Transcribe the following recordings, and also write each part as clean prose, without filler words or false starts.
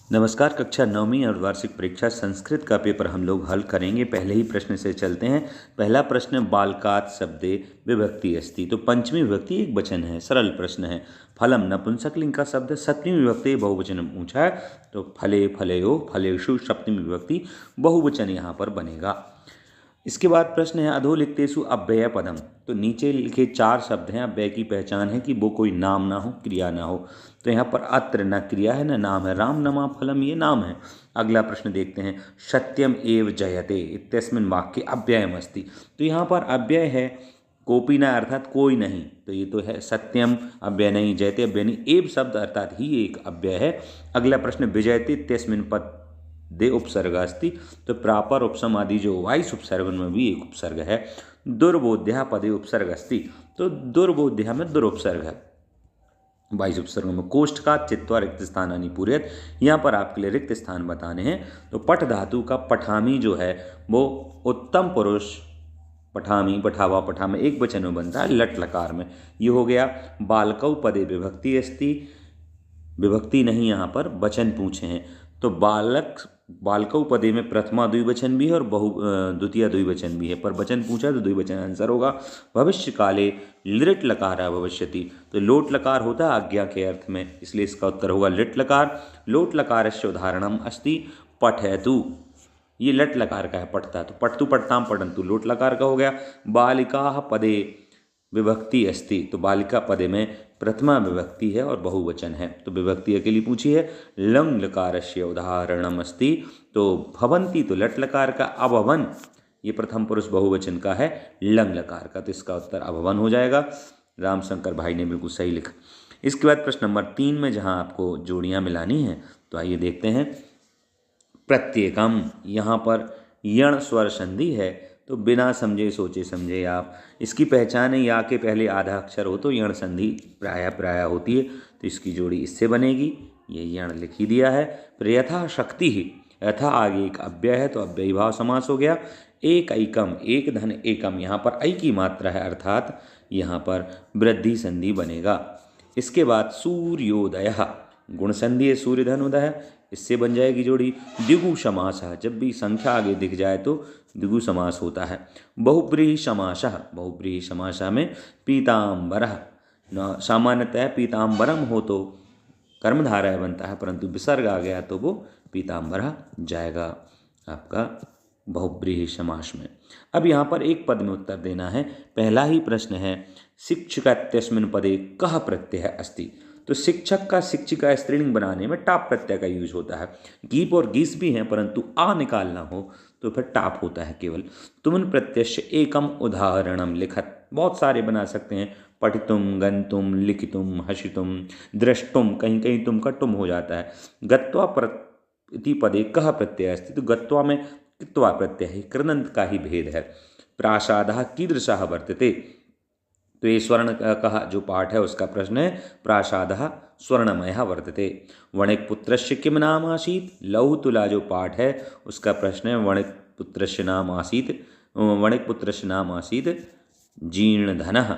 नमस्कार। कक्षा 9वीं और वार्षिक परीक्षा संस्कृत का पेपर हम लोग हल करेंगे। पहले ही प्रश्न से चलते हैं। पहला प्रश्न, बालकात शब्दे विभक्ति अस्ति। तो पंचमी विभक्ति एक वचन है, सरल प्रश्न है। फलम नपुंसकलिंग का शब्द, सप्तमी विभक्ति बहुवचन पूछा है, तो फले फलयो फलेषु सप्तमी विभक्ति बहुवचन यहाँ पर बनेगा। इसके बाद प्रश्न है, अधोलिखितेषु अव्यय पदम। तो नीचे लिखे 4 शब्द हैं, अव्यय की पहचान है कि वो कोई नाम ना हो, क्रिया ना हो। तो यहाँ पर अत्र न क्रिया है न नाम है। राम नमा फलम ये नाम है। अगला प्रश्न देखते हैं, सत्यम एव जयते इत्यस्मिन् वाक्ये अव्ययम अस्ति। तो यहाँ पर अव्यय है कोपी न अर्थात कोई नहीं, तो ये तो है सत्यम अव्यय नहीं, जयते अव्यय नहीं, एव शब्द अर्थात ही एक अव्यय है। अगला प्रश्न, विजयते इत्यस्मिन् पद दे उपसर्ग अस्ति। तो प्रापर उपसम आदि जो वाइस उपसर्ग में भी एक उपसर्ग है। दुर्बोध्या पदे उपसर्ग अस्ति। तो दुर्बोध्या में दुर उपसर्ग है वाइस उपसर्ग में। कोष्ठ का चित्वा रिक्त स्थानानि पूरेत। यहाँ पर आपके लिए रिक्त स्थान बताने हैं। तो पठ धातु का पठामी जो है वो उत्तम पुरुष पठामी पठावा पठा में एक वचन में बनता है, लट लकार में। ये हो गया। बालकौ पदे विभक्ति अस्ति। विभक्ति नहीं, यहाँ पर वचन पूछे हैं। तो बालकौ पदे में प्रथमा द्विवचन भी है और द्वितीय द्विवचन भी है, पर वचन पूछा तो द्विवचन आंसर होगा। भविष्य काले लिट लकार भविष्यति। तो लोट लकार होता है आज्ञा के अर्थ में, इसलिए इसका उत्तर होगा लिट लकार। लोट लकारस्य उदाहरणम अस्ति पठयतु। ये लट लकार का है, पढ़ता, तो पठतु पठताम पठन्तु लोट लकार का हो गया। बालिका पदे विभक्ति अस्ति। तो बालिका पदे में प्रथमा विभक्ति है और बहुवचन है, तो विभक्ति अकेली पूछी है। लंग लकारस्य उदाहरणम अस्ति। तो भवंती तो लट लकार का, अभवन ये प्रथम पुरुष बहुवचन का है लंग लकार का, तो इसका उत्तर अभवन हो जाएगा। रामशंकर भाई ने बिल्कुल सही लिखा। इसके बाद प्रश्न नंबर 3 में जहाँ आपको जोड़ियाँ मिलानी हैं, तो आइए देखते हैं। प्रत्येकम, यहाँ पर यण स्वर संधि है, तो बिना समझे सोचे समझे आप इसकी पहचान है। या के पहले आधा अक्षर हो तो यण संधि प्राय होती है, तो इसकी जोड़ी इससे बनेगी। ये यण लिख ही दिया है। फिर यथा शक्ति ही, यथा आगे एक अव्यय है तो अव्ययी भाव समास हो गया। एक ऐकम, एक धन एकम, यहाँ पर ऐ की मात्रा है अर्थात यहाँ पर वृद्धि संधि बनेगा। इसके बाद सूर्योदय, गुण संधि है, सूर्य धन उदय है, इससे बन जाएगी जोड़ी। द्विगु समास, जब भी संख्या आगे दिख जाए तो द्विगु समास होता है। बहुब्रीहि समास, बहुब्रीहि समास में पीताम्बरः, सामान्यतः पीताम्बरम हो तो कर्मधारय बनता है, परंतु विसर्ग आ गया तो वो पीताम्बरः जाएगा आपका बहुब्रीहि समास में। अब यहाँ पर एक पद में उत्तर देना है। पहला ही प्रश्न है, शिक्षकस्मिन् पदे कः प्रत्यय अस्ति। तो शिक्षक का शिक्षिका स्त्रीलिंग बनाने में टाप प्रत्यय का यूज होता है। गीप और गीस भी हैं, परंतु आ निकालना हो तो फिर टाप होता है केवल। तुमन प्रत्यय एकम उदाहरणम लिखत, बहुत सारे बना सकते हैं। पठितुम, गंतुम, लिखितुम, हसितुम, द्रष्टुम, कहीं कहीं तुम का तुम हो जाता है। गत्वा प्रति पदे कह प्रत्यय अस्ति। तो गत्वा में कृत्वा प्रत्यय है, कृदंत का ही भेद है। प्रासादः कीदृशः वर्तते। तो ये स्वर्ण का जो पाठ है उसका प्रश्न है। प्रासादः स्वर्णमयः वर्तते। वणिक पुत्रस्य किम नाम आसीत्। लौह तुला जो पाठ है उसका प्रश्न है। वणिक पुत्रस्य नाम आसीत् जीर्णधनः।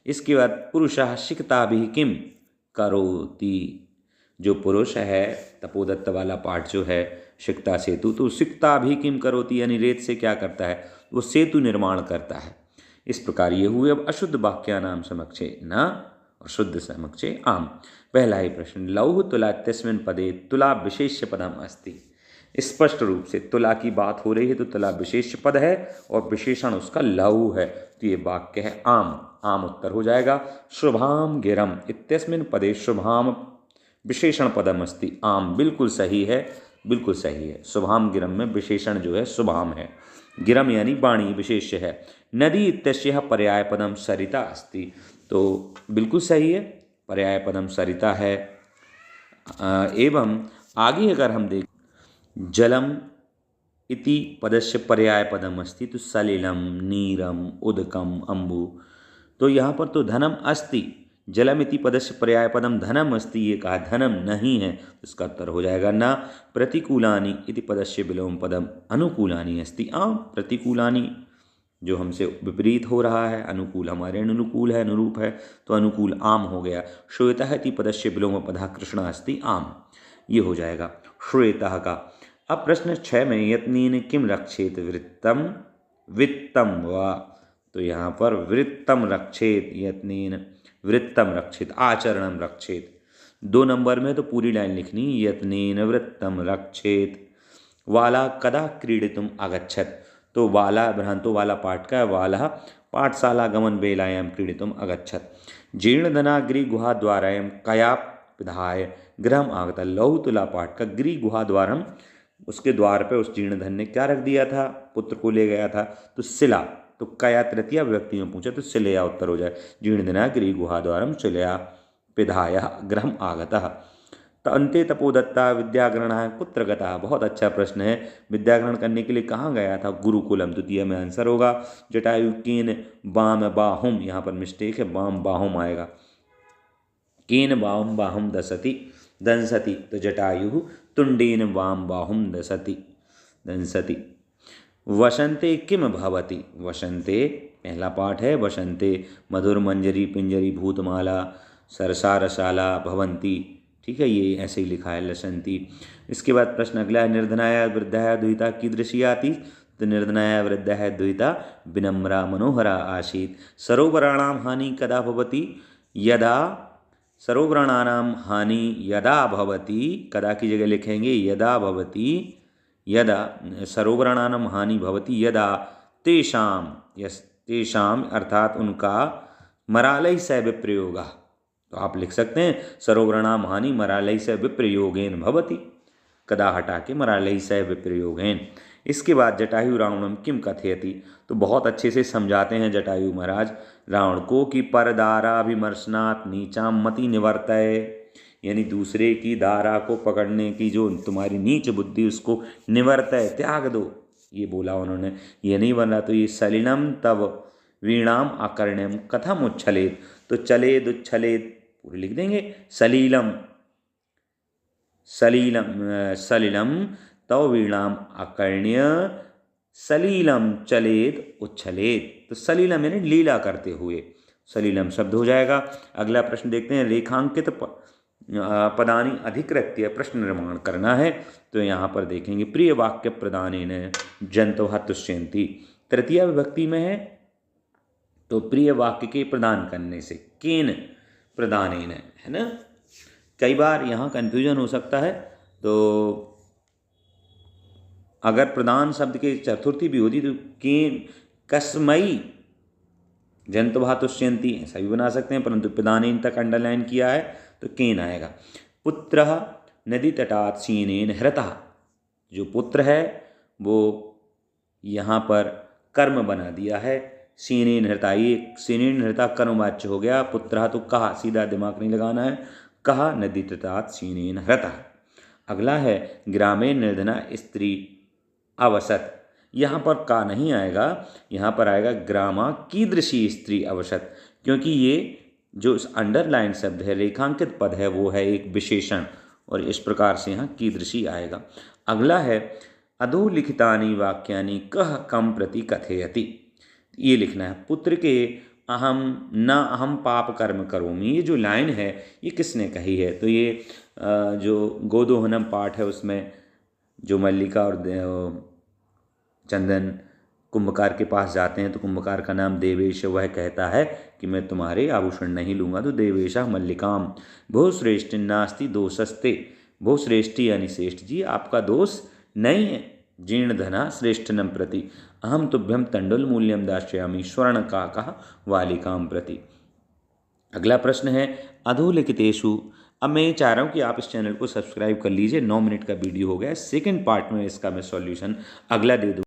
इसके बाद पुरुषः सिक्ताभिः किम करोति। जो पुरुष है, तपोदत्त वाला पाठ जो है सिक्ता सेतु, तो सिक्ताभिः किम करोति यानी रेत से क्या करता है, वो सेतु निर्माण करता है। इस प्रकार ये हुए। अब अशुद्ध वाक्यानाम समक्षे न और शुद्ध समक्षे आम। पहला ही प्रश्न, लौह तुला इत्यस्मिन् पदे तुला विशेष्य पदम अस्ति। स्पष्ट रूप से तुला की बात हो रही है, तो तुला विशेष्य पद है और विशेषण उसका लौह है, तो ये वाक्य है आम। आम उत्तर हो जाएगा। शुभाम गिरम इत्यस्मिन् पदे शुभाम विशेषण पदम अस्ति। आम बिल्कुल सही है, बिल्कुल सही है। शुभाम गिरम में विशेषण जो है शुभाम है। गिरम यानी वाणी विशेष्य है। नदी इत्यस्यः पर्याय पदम सरिता अस्ति। तो बिल्कुल सही है, पर्याय पदम सरिता है। एवं आगे अगर हम देखें, जलम इति पदस्य पर्याय पदम अस्ति। तो सलिलम, नीरम, उदकम, अम्बु। तो यहाँ पर तो धनम अस्ति, जलम इति पदस्य पर्याय पदम धनम अस्ति, ये कहा धनम नहीं है, इसका उत्तर हो जाएगा ना। प्रतिकूलानि इति पदस्य विलोम पदम अनुकूलानि अस्ति। प्रतिकूलानि जो हमसे विपरीत हो रहा है, अनुकूल हमारे अनुकूल है, अनुरूप है, तो अनुकूल आम हो गया। श्वेतः इति पदस्य विलोम पदः कृष्णा अस्ति आम, ये हो जाएगा। श्वेतः का। अब प्रश्न 6 में यत्नेन किम रक्षेत वृत्तम वित्तम वा, तो यहाँ पर वृत्तम रक्षेत, यत्नेन वृत्तम रक्षेत, आचरणम रक्षेत। 2 नंबर में तो पूरी लाइन लिखनी, यत्नेन वृत्तम रक्षेत। वाला कदा क्रीडितुम अगच्छत, तो वाला भ्रांतो वाला पाठ का, वाला पाठशाला गमन बेलायाम क्रीडितुम अगच्छत। जीर्णधनाग्री गुहा द्वारायम कया पिधाय गृहम आगता, लौह तुला पाठ का, गृह गुहा द्वारम, उसके द्वार पे उस जीर्णधन ने क्या रख दिया था, पुत्र को ले गया था, तो शिला, तो कया तृतीया व्यक्ति में पूछा तो शिलया उत्तर हो जाए। जीर्णधना गृह गुहा द्वारम शिलया पिधाय गृहम आगतः। तो अंते तपोदत्ता विद्याग्रहण कुत्र गता, बहुत अच्छा प्रश्न है। विद्याग्रहण करने के लिए कहाँ गया था, गुरुकुलम। द्वितीय में आंसर होगा जटायु केन बाम बाहुम, यहाँ पर मिस्टेक है, बाम बाहुम आएगा, केन बाम बाहुम दंसति, तो जटायु तुंडेन वाम बाहुम दंसति। वसंते किम भवति, वसंते पहला पाठ है, वसंते मधुर मंजरी पिंजरी भूतमाला सरसा रसाला भवंती, ठीक है, ये ऐसे ही लिखा है लसंती। इसके बाद प्रश्न अगला है, निर्धनाया वृद्धाया दुहिता कीदृशी आती, तो निर्धनाया वृद्धाया दुहिता विनम्रा मनोहरा आसीत्। सरोवराणाम हानि कदा भवति, यदा, सरोवराणाम हानि यदा भवति, कदा की जगह लिखेंगे यदा भवति, यदा सरोवराणाम हानि भवति यदा तेषाम, तेषाम अर्थात उनका, मरालय से विप्रयोगा, तो आप लिख सकते हैं सरोवराणाम हानि मरालय से विप्रयोगेन भवति, कदा हटा के मरालय से विप्रयोगेन। इसके बाद जटायु रावणम किम कथयति, तो बहुत अच्छे से समझाते हैं जटायु महाराज रावण को कि परदाराभिमर्शनात् नीचाम मति निवर्तय, यानी दूसरे की दारा को पकड़ने की जो तुम्हारी नीच बुद्धि उसको निवर्तय, त्याग दो, ये बोला उन्होंने। ये नहीं बन रहा तो ये सलिलम तव वीणाम आकर्ण्यम कथम उच्छलेत, तो चलेद उच्छलेद पूरे लिख देंगे, सलीलम सलीलम सलिलम तव वीणाम आकर्ण्य सलीलम चलेद उच्छलेद, तो सलीलम यानी लीला करते हुए, सलीलम शब्द हो जाएगा। अगला प्रश्न देखते हैं, रेखांकित पदानी अधिकृत्य प्रश्न निर्माण करना है, तो यहाँ पर देखेंगे प्रिय वाक्य प्रदानेन जंतवः तुष्यन्ति, तृतीया विभक्ति में है, तो प्रिय वाक्य के प्रदान करने से, केन प्रदानेन, है ना। कई बार यहाँ कन्फ्यूजन हो सकता है, तो अगर प्रदान शब्द के चतुर्थी भी होती तो केन कस्मई जंतवः तुष्यन्ति ऐसा भी बना सकते हैं, परंतु प्रदानेन तक अंडरलाइन किया है तो केन आएगा। पुत्रः नदी तटात् सीनेन हृतः, जो पुत्र है वो यहाँ पर कर्म बना दिया है, सीनेन हृता, ये सीनेन हृता कर्मवाच्य हो गया, पुत्रः तो कहा, सीधा दिमाग नहीं लगाना है, कहा नदी तटात् सीनेन हृतः। अगला है ग्रामे निर्धना स्त्री अवसत, यहाँ पर का नहीं आएगा, यहाँ पर आएगा ग्रामा कीदृशी स्त्री अवसत, क्योंकि ये जो अंडरलाइन शब्द है, रेखांकित पद है, वो है एक विशेषण, और इस प्रकार से यहाँ कीदृशी आएगा। अगला है अधोलिखितानि वाक्यानि कः कम प्रति कथयति, ये लिखना है, पुत्र के अहम न अहम पाप कर्म करोमि, ये जो लाइन है ये किसने कही है, तो ये जो गोदोहनम पाठ है उसमें जो मल्लिका और चंदन कुंभकार के पास जाते हैं, तो कुंभकार का नाम देवेश, वह कहता है कि मैं तुम्हारे आभूषण नहीं लूँगा, तो देवेशा मल्लिकाम बहुश्रेष्ठ नास्ति दोषस्ते, बहुश्रेष्ठी यानी श्रेष्ठ जी आपका दोष नहीं है, जीर्णधना श्रेष्ठनम प्रति अहम तुभ्यम तंडुल मूल्यम दास्यामि स्वर्ण का कहा वालिकाम प्रति। अगला प्रश्न है अधोलिखितेषु, अब मैं ये चाह रहा हूँ कि आप इस चैनल को सब्सक्राइब कर लीजिए, 9 मिनट का वीडियो हो गया, सेकंड पार्ट में इसका मैं सॉल्यूशन अगला दे दूँ।